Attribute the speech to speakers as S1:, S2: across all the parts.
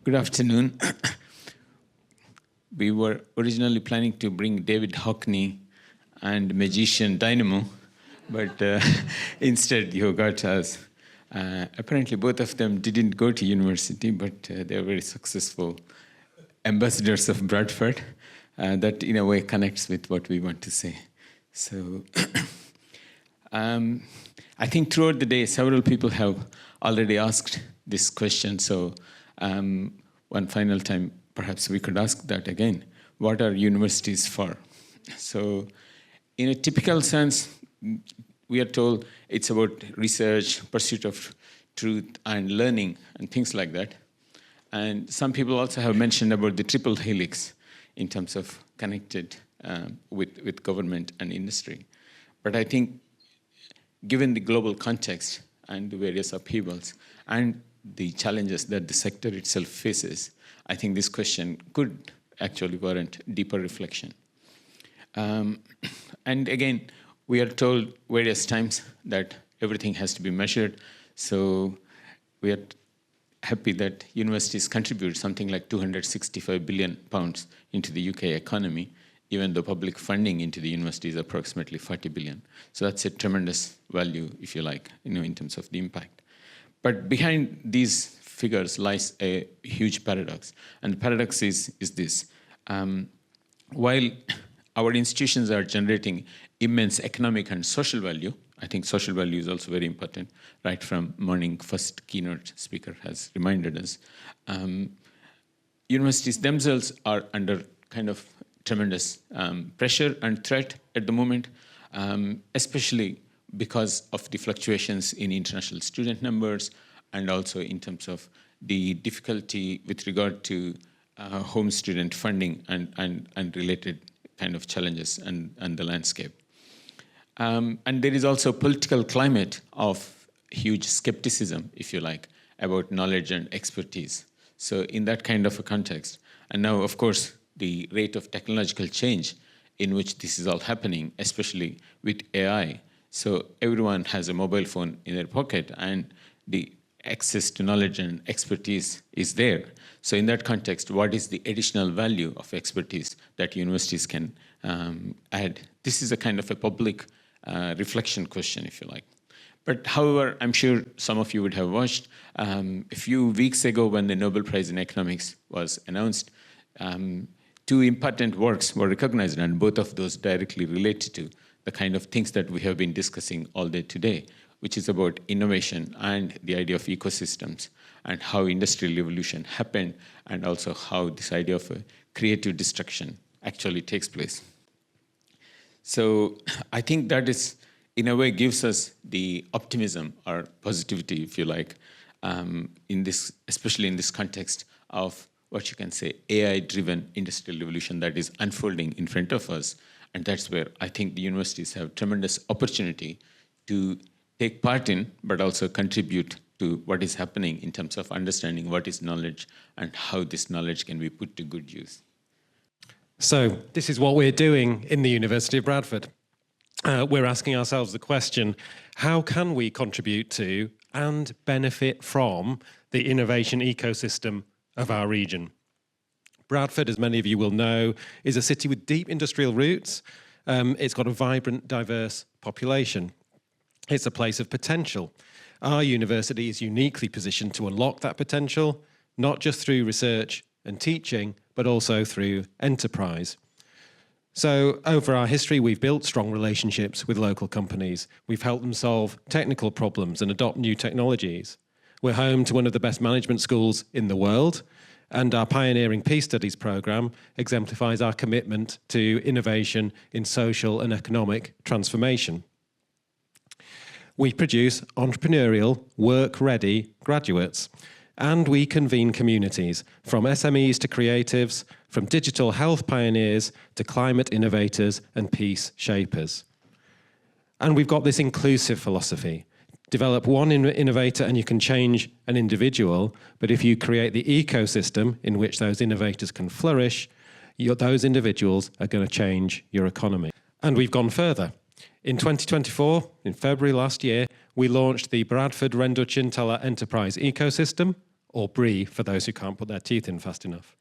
S1: Good afternoon. We were originally planning to bring David Hockney and magician Dynamo, but instead you got us. Apparently both of them didn't go to university, but they're very successful ambassadors of Bradford. That in a way connects with what we want to say. So I think throughout the day, several people have already asked this question. So one final time, perhaps we could ask that again. What are universities for? So in a typical sense, we are told it's about research, pursuit of truth, and learning, and things like that. And some people also have mentioned about the triple helix in terms of connected with government and industry. But I think given the global context and the various upheavals and the challenges that the sector itself faces, I think this question could actually warrant deeper reflection. And again, we are told various times that everything has to be measured. So we are happy that universities contribute something like £265 billion into the UK economy, even though public funding into the university is approximately 40 billion. So that's a tremendous value, if you like, in terms of the impact. But behind these figures lies a huge paradox. And the paradox is this. While our institutions are generating immense economic and social value, I think social value is also very important, right from morning first keynote speaker has reminded us. Universities themselves are under kind of tremendous pressure and threat at the moment, especially because of the fluctuations in international student numbers and also in terms of the difficulty with regard to home student funding and related kind of challenges and the landscape. And there is also a political climate of huge skepticism, if you like, about knowledge and expertise. So in that kind of a context, and now, of course, the rate of technological change in which this is all happening, especially with AI. So everyone has a mobile phone in their pocket, and the access to knowledge and expertise is there. So in that context, what is the additional value of expertise that universities can add? This is a kind of a public reflection question, if you like. But however, I'm sure some of you would have watched a few weeks ago when the Nobel Prize in Economics was announced, two important works were recognized, and both of those directly related to the kind of things that we have been discussing all day today, which is about innovation and the idea of ecosystems and how industrial evolution happened, and also how this idea of a creative destruction actually takes place. So I think that is, in a way, gives us the optimism or positivity, if you like, in this, especially in this context of what you can say, AI-driven industrial revolution that is unfolding in front of us. And that's where I think the universities have tremendous opportunity to take part in, but also contribute to what is happening in terms of understanding what is knowledge and how this knowledge can be put to good use.
S2: So this is what we're doing in the University of Bradford. We're asking ourselves the question, how can we contribute to and benefit from the innovation ecosystem of our region? Bradford, as many of you will know, is a city with deep industrial roots. It's got a vibrant, diverse population. It's a place of potential. Our university is uniquely positioned to unlock that potential, not just through research and teaching, but also through enterprise. So over our history, we've built strong relationships with local companies. We've helped them solve technical problems and adopt new technologies. We're home to one of the best management schools in the world, and our pioneering Peace Studies programme exemplifies our commitment to innovation in social and economic transformation. We produce entrepreneurial, work-ready graduates, and we convene communities, from SMEs to creatives, from digital health pioneers to climate innovators and peace shapers. And we've got this inclusive philosophy. Develop one innovator and you can change an individual, but if you create the ecosystem in which those innovators can flourish, those individuals are going to change your economy. And we've gone further. In 2024, in February last year, we launched the Bradford Renduchintala Enterprise Ecosystem, or BRIE for those who can't put their teeth in fast enough.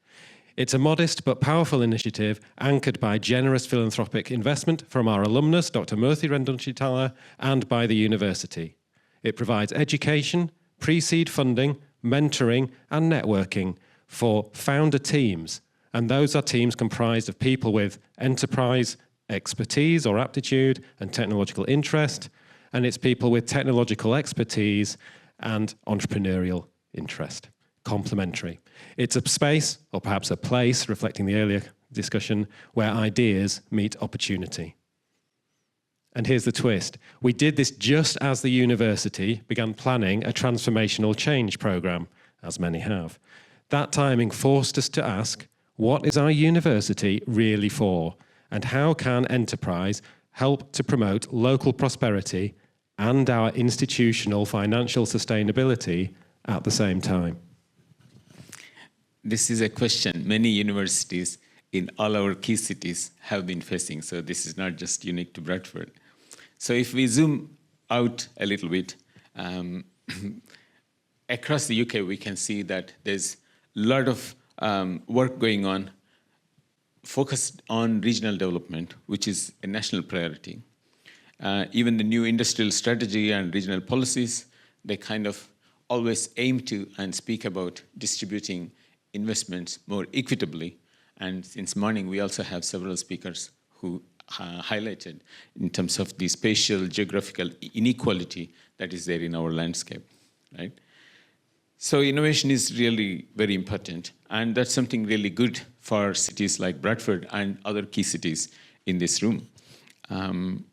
S2: It's a modest but powerful initiative anchored by generous philanthropic investment from our alumnus, Dr. Murthy Rendunchitala, and by the university. It provides education, pre-seed funding, mentoring, and networking for founder teams. And those are teams comprised of people with enterprise expertise or aptitude and technological interest, and it's people with technological expertise and entrepreneurial interest. Complementary. It's a space, or perhaps a place, reflecting the earlier discussion, where ideas meet opportunity. And here's the twist. We did this just as the university began planning a transformational change programme, as many have. That timing forced us to ask, what is our university really for? And how can enterprise help to promote local prosperity and our institutional financial sustainability at the same time?
S1: This is a question many universities in all our key cities have been facing. So this is not just unique to Bradford. So if we zoom out a little bit, across the UK, we can see that there's a lot of work going on focused on regional development, which is a national priority. Even the new industrial strategy and regional policies, they kind of always aim to and speak about distributing investments more equitably. And since morning, we also have several speakers who highlighted in terms of the spatial geographical inequality that is there in our landscape, right? So innovation is really very important, and that's something really good for cities like Bradford and other key cities in this room. In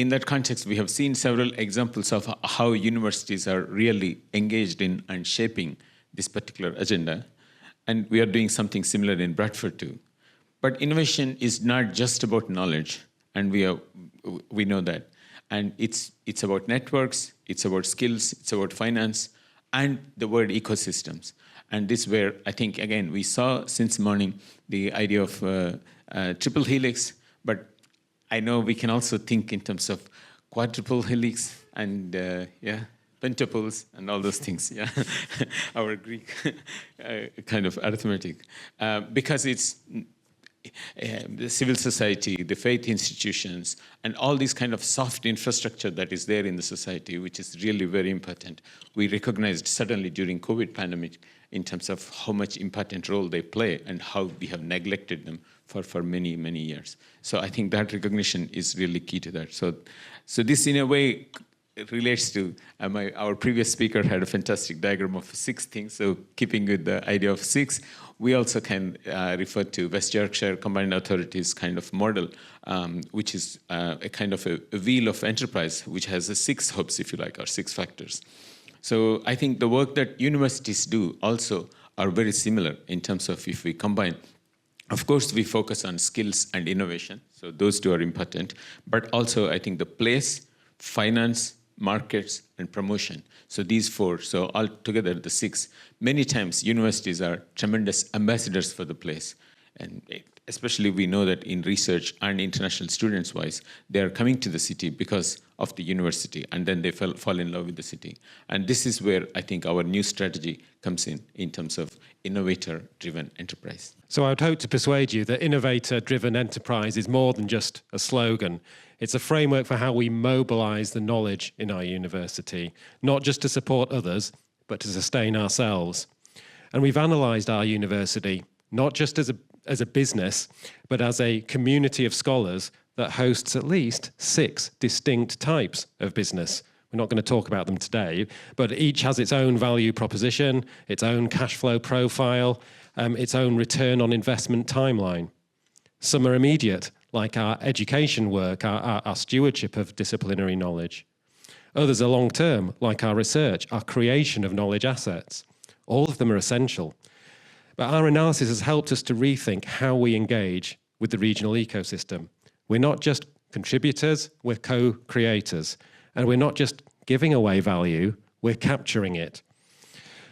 S1: that context, we have seen several examples of how universities are really engaged in and shaping this particular agenda, and we are doing something similar in Bradford too. But innovation is not just about knowledge, and we know that. And it's about networks, it's about skills, it's about finance, and the word ecosystems. And this is where I think, again, we saw since morning the idea of triple helix, but I know we can also think in terms of quadruple helix and pentaples and all those things, yeah, our Greek kind of arithmetic, because it's the civil society, the faith institutions, and all these kind of soft infrastructure that is there in the society, which is really very important. We recognized suddenly during COVID pandemic in terms of how much important role they play and how we have neglected them for many, many years. So I think that recognition is really key to that. So this in a way it relates to our previous speaker had a fantastic diagram of 6 things. So keeping with the idea of 6, we also can refer to West Yorkshire Combined Authorities kind of model, which is a kind of a wheel of enterprise, which has 6 hubs, if you like, or 6 factors. So I think the work that universities do also are very similar in terms of if we combine. Of course, we focus on skills and innovation. So those 2 are important. But also, I think the place, finance, markets, and promotion. So these 4, so altogether the 6. Many times universities are tremendous ambassadors for the place. And especially we know that in research and international students wise, they are coming to the city because of the university, and then they fall in love with the city. And this is where I think our new strategy comes in terms of innovator-driven enterprise.
S2: So I would hope to persuade you that innovator-driven enterprise is more than just a slogan. It's a framework for how we mobilize the knowledge in our university, not just to support others, but to sustain ourselves. And we've analysed our university, not just as a business, but as a community of scholars that hosts at least 6 distinct types of business. We're not going to talk about them today, but each has its own value proposition, its own cash flow profile, its own return on investment timeline. Some are immediate, like our education work, our stewardship of disciplinary knowledge. Others are long-term, like our research, our creation of knowledge assets. All of them are essential. But our analysis has helped us to rethink how we engage with the regional ecosystem. We're not just contributors, we're co-creators. And we're not just giving away value, we're capturing it.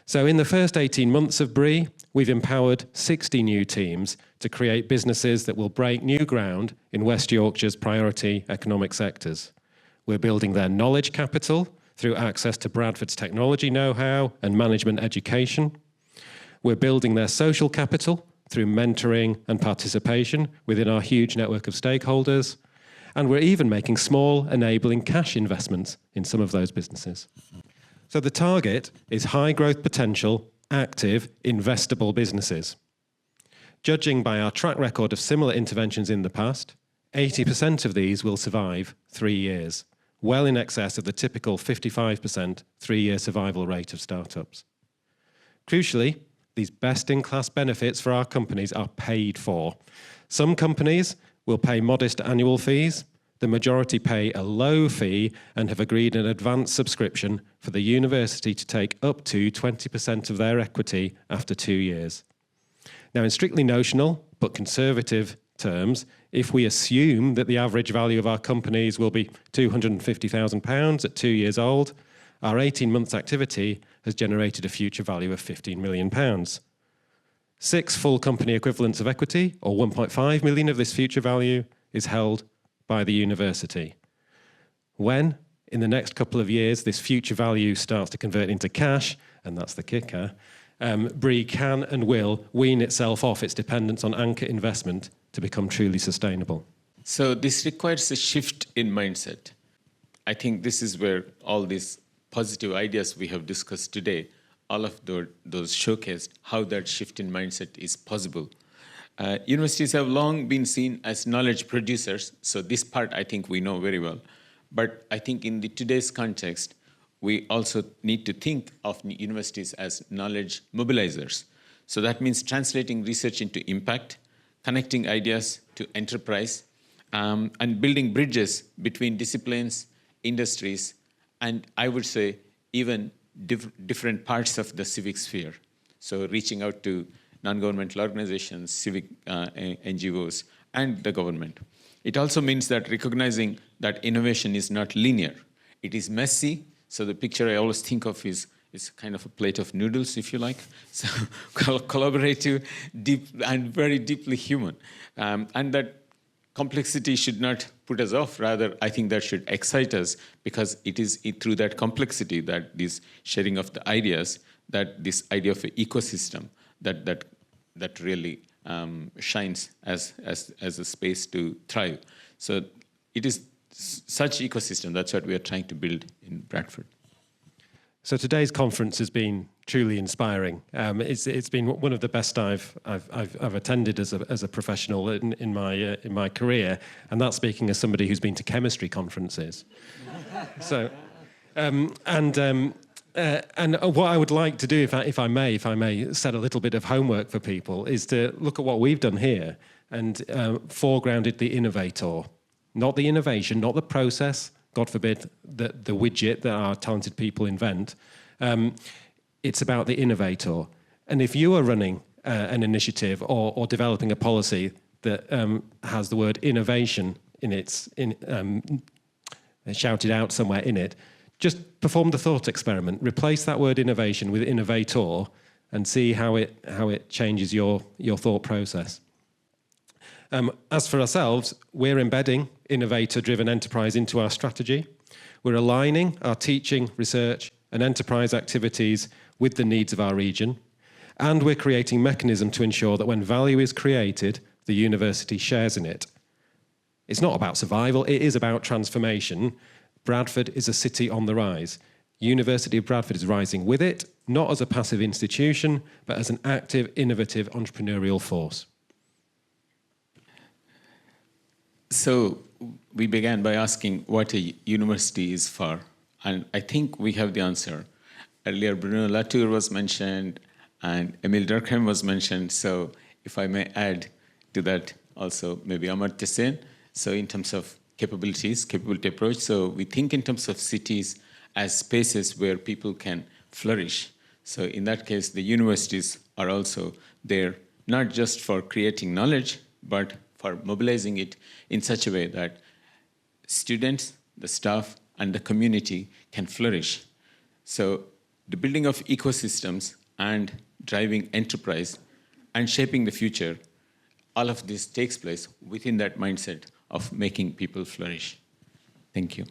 S2: So in the first 18 months of BRIE, we've empowered 60 new teams to create businesses that will break new ground in West Yorkshire's priority economic sectors. We're building their knowledge capital through access to Bradford's technology know-how and management education. We're building their social capital through mentoring and participation within our huge network of stakeholders. And we're even making small, enabling cash investments in some of those businesses. So the target is high growth potential, active, investable businesses. Judging by our track record of similar interventions in the past, 80% of these will survive 3 years, well in excess of the typical 55% 3-year survival rate of startups. Crucially, these best-in-class benefits for our companies are paid for. Some companies will pay modest annual fees. The majority pay a low fee and have agreed an advance subscription for the university to take up to 20% of their equity after 2 years. Now, in strictly notional but conservative terms, if we assume that the average value of our companies will be £250,000 at 2 years old, our 18 months activity has generated a future value of £15 million. 6 full company equivalents of equity, or 1.5 million of this future value, is held by the university. When, in the next couple of years, this future value starts to convert into cash, and that's the kicker, BRE can and will wean itself off its dependence on anchor investment to become truly sustainable.
S1: So this requires a shift in mindset. I think this is where all these positive ideas we have discussed today, all of those showcased how that shift in mindset is possible. Universities have long been seen as knowledge producers, so this part I think we know very well. But I think in today's context, we also need to think of universities as knowledge mobilizers. So that means translating research into impact, connecting ideas to enterprise, and building bridges between disciplines, industries, and I would say even different parts of the civic sphere. So reaching out to non-governmental organizations, civic NGOs, and the government. It also means that recognizing that innovation is not linear. It is messy. So the picture I always think of is kind of a plate of noodles, if you like. So collaborative, deep, and very deeply human. And that complexity should not put us off. Rather, I think that should excite us, because it is through that complexity that this sharing of the ideas, that this idea of an ecosystem that really shines as a space to thrive. So it is such ecosystem. That's what we are trying to build in Bradford.
S2: So today's conference has been truly inspiring. It's been one of the best I've attended as a professional in my career, and that's speaking as somebody who's been to chemistry conferences. So, and what I would like to do, if I may set a little bit of homework for people, is to look at what we've done here and foregrounded the innovator, not the innovation, not the process. God forbid the widget that our talented people invent. It's about the innovator. And if you are running an initiative or developing a policy that has the word innovation in its shouted out somewhere in it, just perform the thought experiment. Replace that word innovation with innovator and see how it changes your thought process. As for ourselves, we're embedding innovator-driven enterprise into our strategy. We're aligning our teaching, research, and enterprise activities with the needs of our region. And we're creating mechanism to ensure that when value is created, the university shares in it. It's not about survival, it is about transformation. Bradford is a city on the rise. University of Bradford is rising with it, not as a passive institution, but as an active, innovative, entrepreneurial force.
S1: So we began by asking what a university is for, and I think we have the answer. Earlier, Bruno Latour was mentioned, and Emile Durkheim was mentioned. So if I may add to that also, maybe Amartya Sen. So in terms of capability approach, so we think in terms of cities as spaces where people can flourish. So in that case, the universities are also there, not just for creating knowledge, but for mobilizing it in such a way that students, the staff, and the community can flourish. So the building of ecosystems and driving enterprise and shaping the future, all of this takes place within that mindset of making people flourish. Thank you.